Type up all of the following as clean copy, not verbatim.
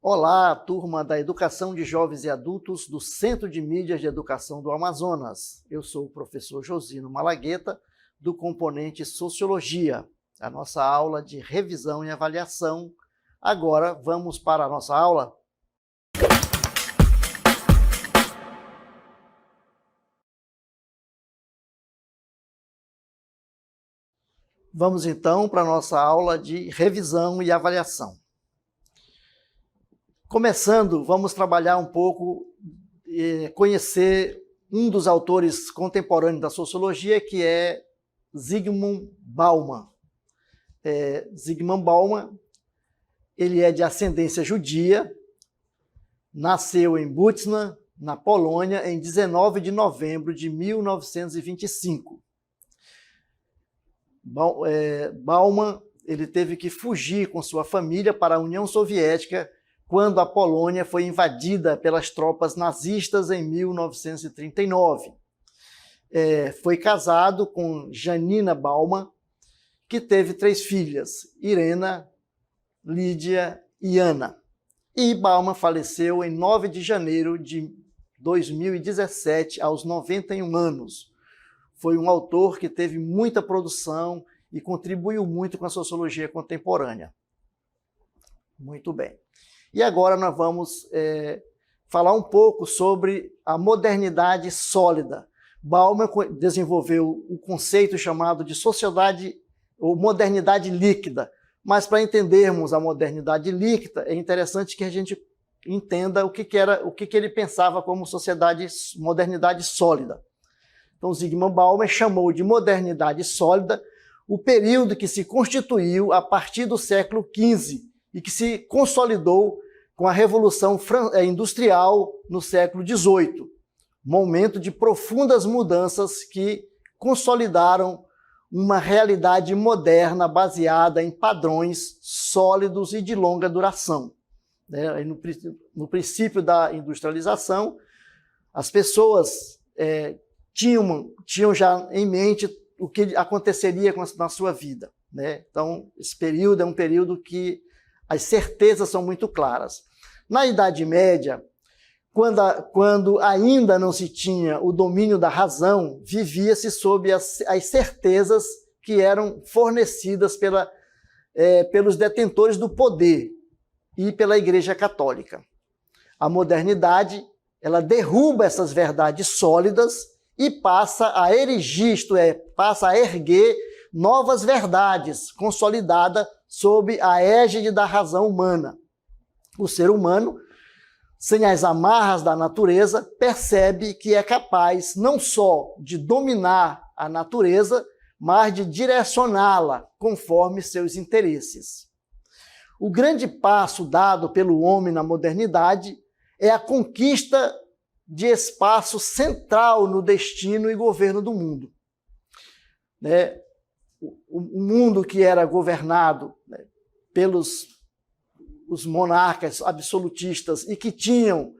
Olá, turma da Educação de Jovens e Adultos do Centro de Mídias de Educação do Amazonas. Eu sou o professor Josino Malagueta, do componente Sociologia, a nossa aula de revisão e avaliação. Agora vamos para a nossa aula. Vamos então para a nossa aula de revisão e avaliação. Começando, vamos trabalhar um pouco, conhecer um dos autores contemporâneos da sociologia, que é Zygmunt Bauman. Zygmunt Bauman, ele é de ascendência judia, nasceu em Budzna, na Polônia, em 19 de novembro de 1925. Bauman, ele teve que fugir com sua família para a União Soviética quando a Polônia foi invadida pelas tropas nazistas em 1939. Foi casado com Janina Bauman, que teve 3 filhas, Irena, Lídia e Ana. E Bauman faleceu em 9 de janeiro de 2017, aos 91 anos. Foi um autor que teve muita produção e contribuiu muito com a sociologia contemporânea. Muito bem. E agora nós vamos falar um pouco sobre a modernidade sólida. Bauman desenvolveu o conceito chamado de sociedade ou modernidade líquida. Mas para entendermos a modernidade líquida, é interessante que a gente entenda o que ele pensava como modernidade sólida. Então, Zygmunt Bauman chamou de modernidade sólida o período que se constituiu a partir do século XV e que se consolidou com a Revolução Industrial no século XVIII, momento de profundas mudanças que consolidaram uma realidade moderna baseada em padrões sólidos e de longa duração. No princípio da industrialização, as pessoas tinham já em mente o que aconteceria na sua vida. Então, esse período é um período que as certezas são muito claras. Na Idade Média, quando ainda não se tinha o domínio da razão, vivia-se sob as certezas que eram fornecidas pelos detentores do poder e pela Igreja Católica. A modernidade, ela derruba essas verdades sólidas e passa a erigir, isto é, passa a erguer novas verdades, consolidada sob a égide da razão humana. O ser humano, sem as amarras da natureza, percebe que é capaz não só de dominar a natureza, mas de direcioná-la conforme seus interesses. O grande passo dado pelo homem na modernidade é a conquista de espaço central no destino e governo do mundo. O mundo que era governado pelos os monarcas absolutistas e que tinham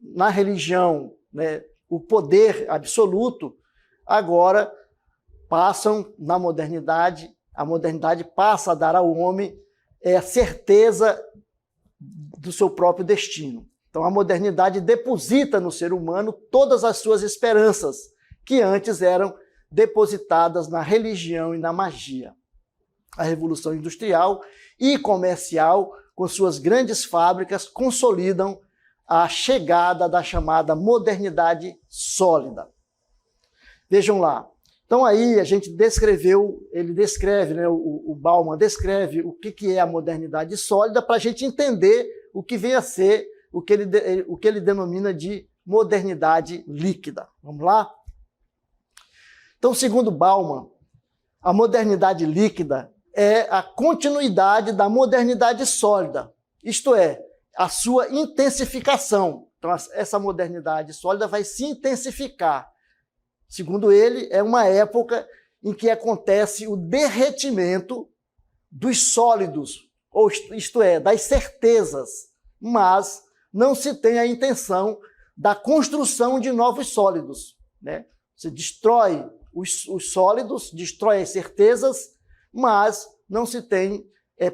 na religião o poder absoluto, agora passam na modernidade, a modernidade passa a dar ao homem a certeza do seu próprio destino. Então a modernidade deposita no ser humano todas as suas esperanças, que antes eram depositadas na religião e na magia. A Revolução Industrial e Comercial, com suas grandes fábricas, consolidam a chegada da chamada modernidade sólida. Vejam lá. Então aí a gente o Bauman descreve o que é a modernidade sólida para a gente entender o que vem a ser o que ele denomina de modernidade líquida. Vamos lá? Então, segundo Bauman, a modernidade líquida é a continuidade da modernidade sólida, isto é, a sua intensificação. Então, essa modernidade sólida vai se intensificar. Segundo ele, é uma época em que acontece o derretimento dos sólidos, isto é, das certezas, mas não se tem a intenção da construção de novos sólidos. Você destrói os sólidos, destrói as certezas, mas não se tem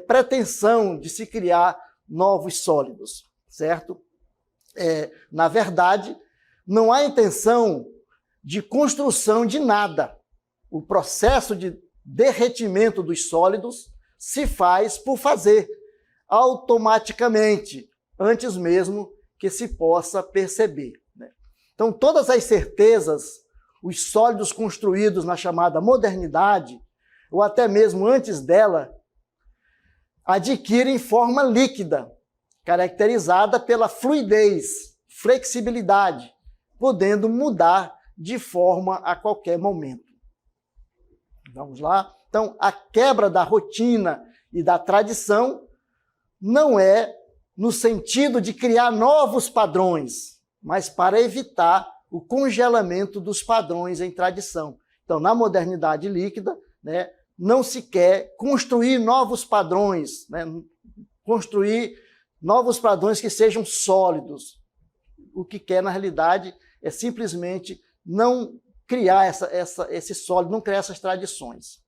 pretensão de se criar novos sólidos, certo? Na verdade, não há intenção de construção de nada. O processo de derretimento dos sólidos se faz por fazer, automaticamente, antes mesmo que se possa perceber, né? Então, todas as certezas, os sólidos construídos na chamada modernidade, ou até mesmo antes dela, adquirem forma líquida, caracterizada pela fluidez, flexibilidade, podendo mudar de forma a qualquer momento. Vamos lá? Então, a quebra da rotina e da tradição não é no sentido de criar novos padrões, mas para evitar o congelamento dos padrões em tradição. Então, na modernidade líquida, né, não se quer construir novos padrões, né, construir novos padrões que sejam sólidos. O que quer, na realidade, é simplesmente não criar esse sólido, não criar essas tradições.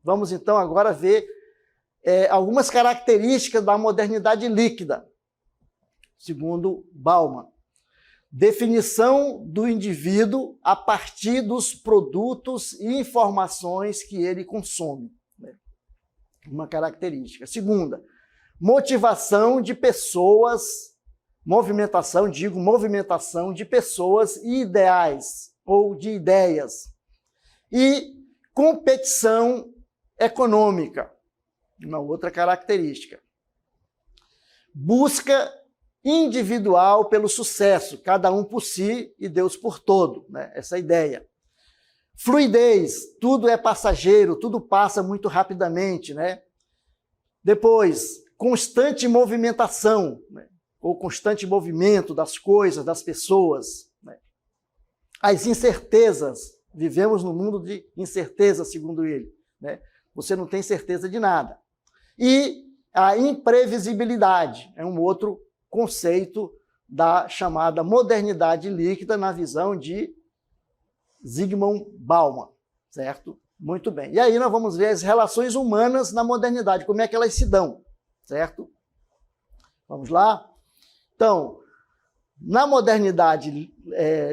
Vamos, então, agora ver algumas características da modernidade líquida, segundo Bauman. Definição do indivíduo a partir dos produtos e informações que ele consome, né? Uma característica. Segunda, motivação de pessoas, movimentação de pessoas e ideais, ou de ideias. E competição econômica, uma outra característica. Busca individual pelo sucesso, cada um por si e Deus por todo, né? Essa ideia. Fluidez, tudo é passageiro, tudo passa muito rapidamente, né? Depois, constante movimentação, né? Ou constante movimento das coisas, das pessoas, né? As incertezas, vivemos num mundo de incerteza, segundo ele, né? Você não tem certeza de nada. E a imprevisibilidade é um outro conceito da chamada modernidade líquida na visão de Zygmunt Bauman, certo? Muito bem. E aí nós vamos ver as relações humanas na modernidade, como é que elas se dão, certo? Vamos lá? Então, na modernidade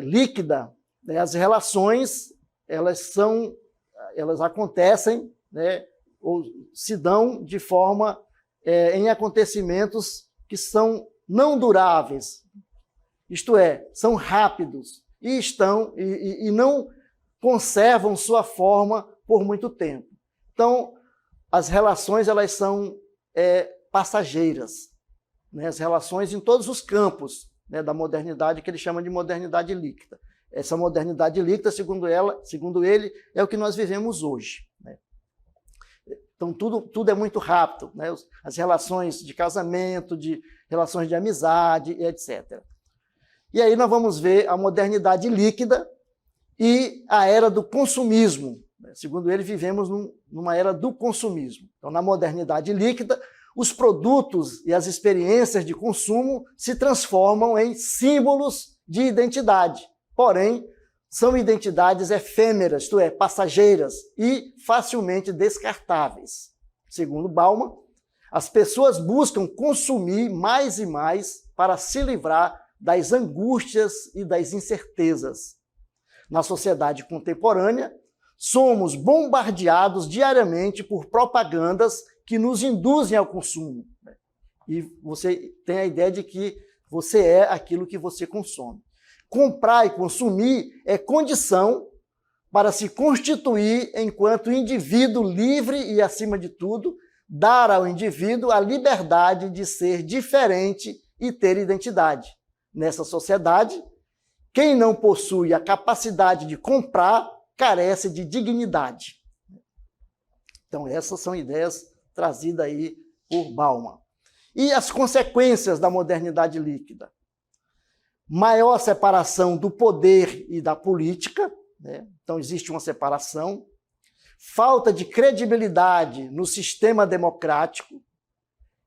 líquida, né, as relações, elas acontecem, né, ou se dão de forma em acontecimentos que são não duráveis, isto é, são rápidos e não conservam sua forma por muito tempo. Então, as relações elas são passageiras, né? As relações em todos os campos, né, da modernidade, que ele chama de modernidade líquida. Essa modernidade líquida, segundo ele, é o que nós vivemos hoje, né? Então, tudo é muito rápido, né? As relações de casamento, de relações de amizade, etc. E aí nós vamos ver a modernidade líquida e a era do consumismo. Segundo ele, vivemos numa era do consumismo. Então, na modernidade líquida, os produtos e as experiências de consumo se transformam em símbolos de identidade. Porém, são identidades efêmeras, isto é, passageiras e facilmente descartáveis. Segundo Bauman, as pessoas buscam consumir mais e mais para se livrar das angústias e das incertezas. Na sociedade contemporânea, somos bombardeados diariamente por propagandas que nos induzem ao consumo. E você tem a ideia de que você é aquilo que você consome. Comprar e consumir é condição para se constituir enquanto indivíduo livre e, acima de tudo, dar ao indivíduo a liberdade de ser diferente e ter identidade. Nessa sociedade, quem não possui a capacidade de comprar carece de dignidade. Então, essas são ideias trazidas aí por Bauman. E as consequências da modernidade líquida? Maior separação do poder e da política, né? Então existe uma separação. Falta de credibilidade no sistema democrático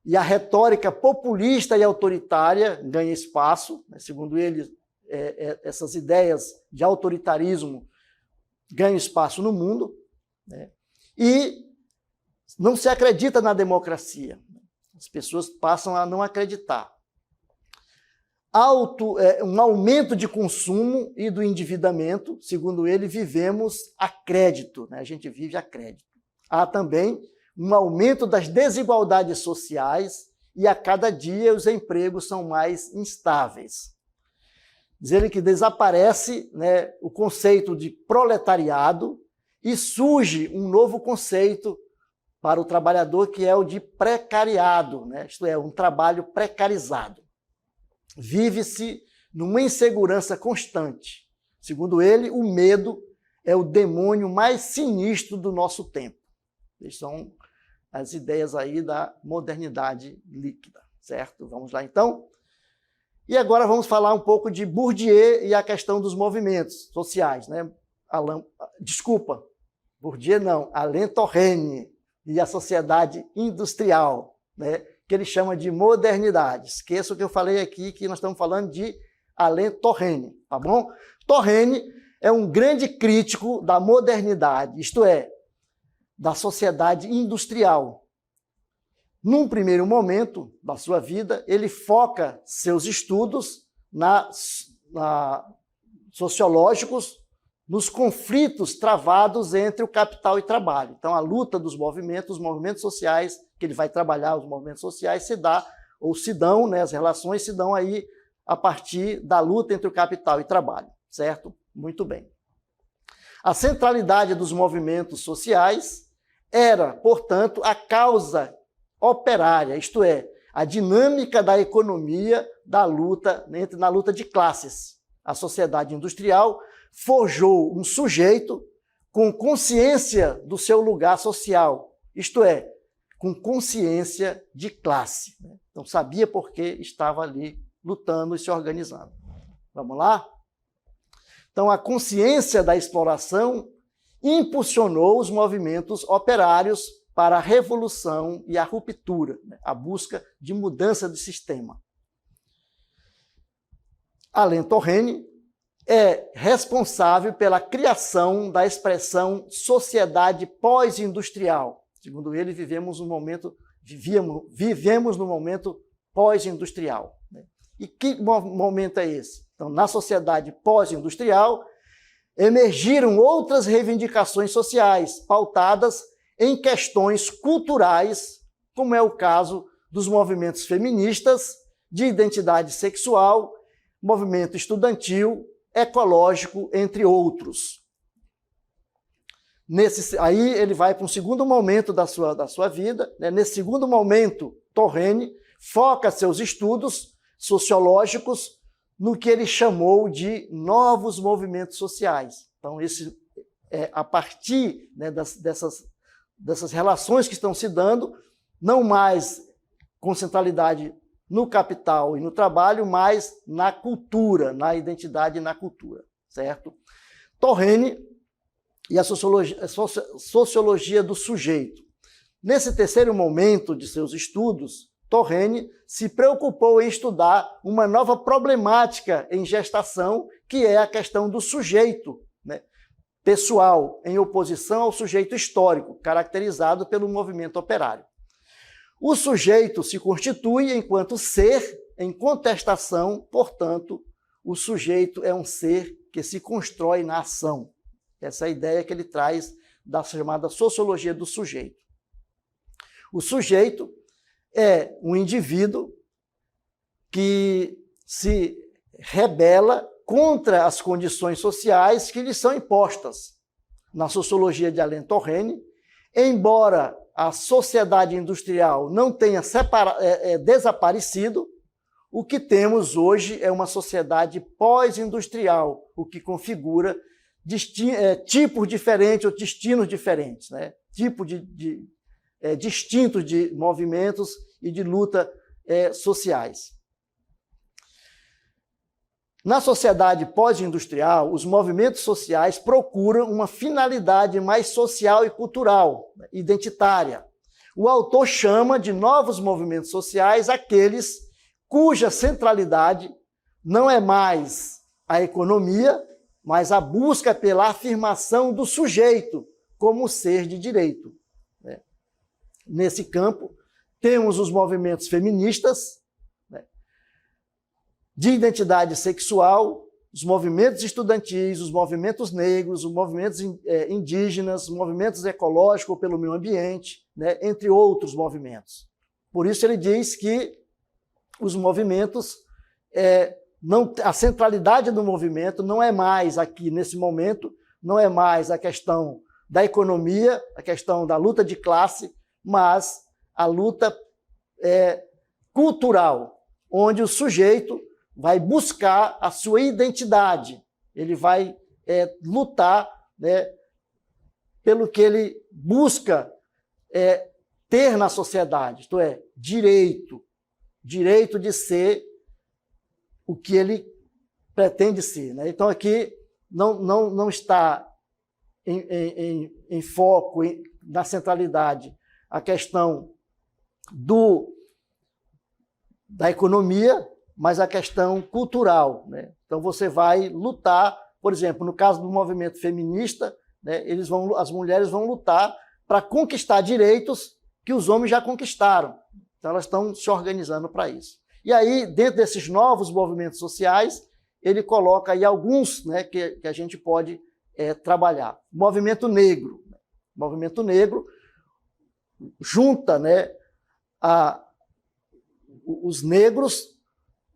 e a retórica populista e autoritária ganha espaço, né? Segundo ele, essas ideias de autoritarismo ganham espaço no mundo, né? E não se acredita na democracia. As pessoas passam a não acreditar. Um aumento de consumo e do endividamento, segundo ele, vivemos a crédito, né? A gente vive a crédito. Há também um aumento das desigualdades sociais e a cada dia os empregos são mais instáveis. Diz ele que desaparece, né, o conceito de proletariado e surge um novo conceito para o trabalhador, que é o de precariado, né? Isto é, um trabalho precarizado. Vive-se numa insegurança constante. Segundo ele, o medo é o demônio mais sinistro do nosso tempo. Essas são as ideias aí da modernidade líquida, certo? Vamos lá, então? E agora vamos falar um pouco de Bourdieu e a questão dos movimentos sociais, né? Bourdieu não, Alain Touraine e a sociedade industrial, né? Que ele chama de modernidade. Esqueça o que eu falei aqui, que nós estamos falando de Alain Touraine, tá bom? Touraine é um grande crítico da modernidade, isto é, da sociedade industrial. Num primeiro momento da sua vida, ele foca seus estudos sociológicos nos conflitos travados entre o capital e trabalho. Então, a luta dos movimentos, os movimentos sociais, que ele vai trabalhar, os movimentos sociais se dão, né, as relações se dão aí a partir da luta entre o capital e trabalho, certo? Muito bem. A centralidade dos movimentos sociais era, portanto, a causa operária, isto é, a dinâmica da economia na luta de classes. A sociedade industrial forjou um sujeito com consciência do seu lugar social, isto é, com consciência de classe. Então, sabia por que estava ali lutando e se organizando. Vamos lá? Então, a consciência da exploração impulsionou os movimentos operários para a revolução e a ruptura, a busca de mudança de sistema. Alain Touraine é responsável pela criação da expressão sociedade pós-industrial. Segundo ele, vivemos no momento pós-industrial. E que momento é esse? Então, na sociedade pós-industrial, emergiram outras reivindicações sociais, pautadas em questões culturais, como é o caso dos movimentos feministas, de identidade sexual, movimento estudantil, ecológico, entre outros. Aí ele vai para um segundo momento da sua vida. Né? Nesse segundo momento, Touraine foca seus estudos sociológicos no que ele chamou de novos movimentos sociais. Então, a partir, né, dessas relações que estão se dando, não mais com centralidade no capital e no trabalho, mas na cultura, na identidade e na cultura, certo? Touraine e a sociologia do sujeito. Nesse terceiro momento de seus estudos, Touraine se preocupou em estudar uma nova problemática em gestação, que é a questão do sujeito, né, pessoal, em oposição ao sujeito histórico, caracterizado pelo movimento operário. O sujeito se constitui enquanto ser em contestação, portanto, o sujeito é um ser que se constrói na ação. Essa é a ideia que ele traz da chamada sociologia do sujeito. O sujeito é um indivíduo que se rebela contra as condições sociais que lhe são impostas. Na sociologia de Alain Touraine, embora a sociedade industrial não tenha desaparecido, o que temos hoje é uma sociedade pós-industrial, o que configura tipos diferentes ou destinos diferentes, né? Distintos de movimentos e de luta sociais. Na sociedade pós-industrial, os movimentos sociais procuram uma finalidade mais social e cultural, identitária. O autor chama de novos movimentos sociais aqueles cuja centralidade não é mais a economia, mas a busca pela afirmação do sujeito como ser de direito. Nesse campo, Temos os movimentos feministas, né, de identidade sexual, os movimentos estudantis, os movimentos negros, os movimentos indígenas, os movimentos ecológicos pelo meio ambiente, né, entre outros movimentos. Por isso ele diz que os movimentos, a centralidade do movimento não é mais aqui, nesse momento, não é mais a questão da economia, a questão da luta de classe, mas a luta cultural, onde o sujeito vai buscar a sua identidade, ele vai lutar, né, pelo que ele busca ter na sociedade, isto é, direito de ser o que ele pretende ser, né? Então aqui não está em foco, na centralidade, a questão da economia, mas a questão cultural, né? Então você vai lutar, por exemplo, no caso do movimento feminista, né, as mulheres vão lutar para conquistar direitos que os homens já conquistaram. Então elas estão se organizando para isso. E aí, dentro desses novos movimentos sociais, ele coloca aí alguns, né, que a gente pode trabalhar. O movimento negro. O movimento negro junta, né, os negros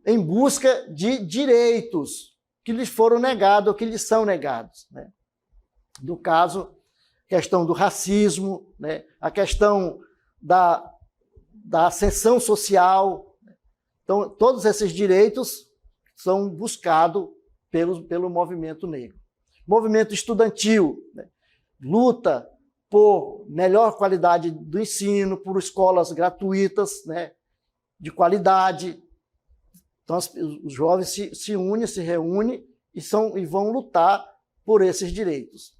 em busca de direitos que lhes foram negados ou que lhes são negados, né? No caso, a questão do racismo, né? A questão da ascensão social. Então, todos esses direitos são buscados pelo movimento negro. Movimento estudantil, né? Luta por melhor qualidade do ensino, por escolas gratuitas, né, de qualidade. Então, os jovens se reúnem e vão lutar por esses direitos.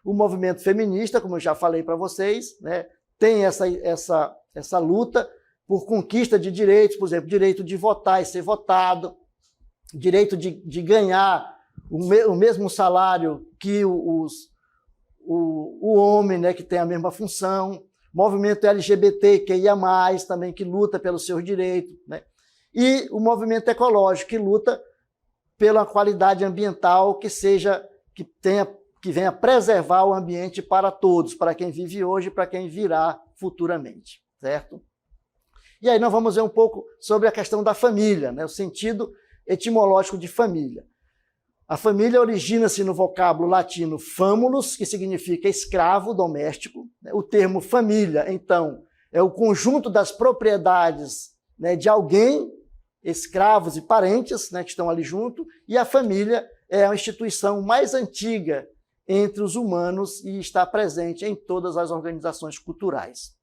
O movimento feminista, como eu já falei para vocês, né, tem essa luta por conquista de direitos, por exemplo, direito de votar e ser votado, direito de ganhar o mesmo salário que o homem, né, que tem a mesma função. Movimento LGBTQIA+, também, que luta pelos seus direitos, né? E o movimento ecológico, que luta pela qualidade ambiental que venha preservar o ambiente para todos, para quem vive hoje e para quem virá futuramente, certo? E aí nós vamos ver um pouco sobre a questão da família, né? O sentido etimológico de família. A família origina-se no vocábulo latino famulus, que significa escravo doméstico. O termo família, então, é o conjunto das propriedades, né, de alguém, escravos e parentes, né, que estão ali junto, e a família é a instituição mais antiga entre os humanos e está presente em todas as organizações culturais.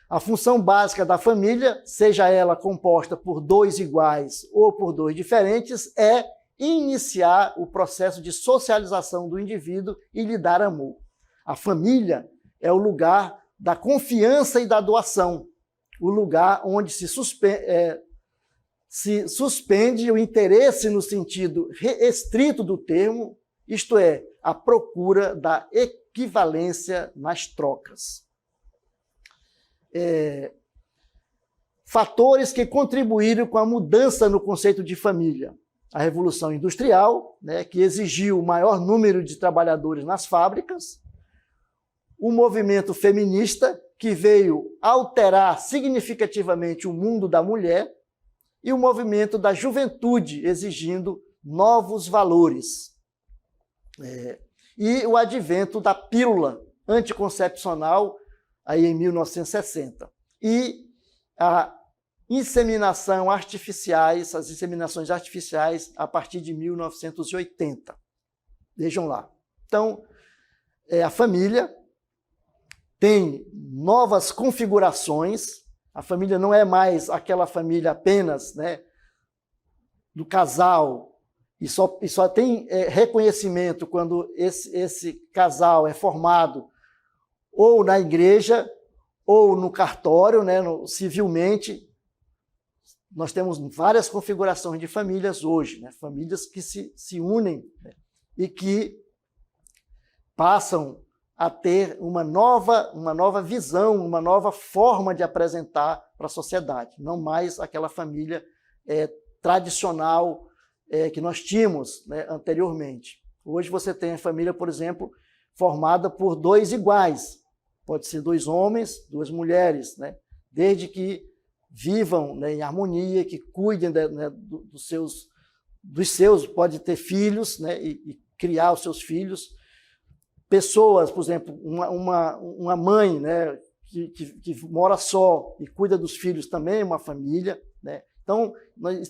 A função básica da família, seja ela composta por dois iguais ou por dois diferentes, é iniciar o processo de socialização do indivíduo e lhe dar amor. A família é o lugar da confiança e da doação, o lugar onde se suspende o interesse no sentido estrito do termo, isto é, a procura da equivalência nas trocas. Fatores que contribuíram com a mudança no conceito de família. A Revolução Industrial, né, que exigiu o maior número de trabalhadores nas fábricas. O movimento feminista, que veio alterar significativamente o mundo da mulher. E o movimento da juventude, exigindo novos valores. E o advento da pílula anticoncepcional, aí em 1960. E as inseminações artificiais a partir de 1980. Vejam lá. Então, a família tem novas configurações. A família não é mais aquela família apenas, né, do casal, e só tem reconhecimento quando esse casal é formado ou na igreja ou no cartório, né, civilmente. Nós temos várias configurações de famílias hoje, né, famílias que se unem, né, e que passam a ter uma nova visão, uma nova forma de apresentar para a sociedade, não mais aquela família tradicional que nós tínhamos, né, anteriormente. Hoje você tem a família, por exemplo, formada por dois iguais, pode ser dois homens, duas mulheres, né, desde que vivam, né, em harmonia, que cuidem, né, dos seus, pode ter filhos, né, e criar os seus filhos. Pessoas, por exemplo, uma mãe, né, que mora só e cuida dos filhos também, uma família, né? Então,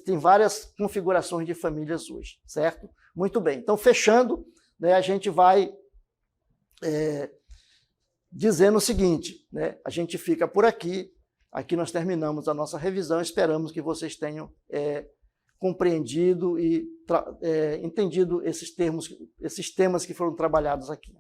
tem várias configurações de famílias hoje, certo? Muito bem. Então, fechando, né, a gente vai dizendo o seguinte, né? A gente fica por aqui. Aqui nós terminamos a nossa revisão. Esperamos que vocês tenham compreendido e entendido esses temas que foram trabalhados aqui.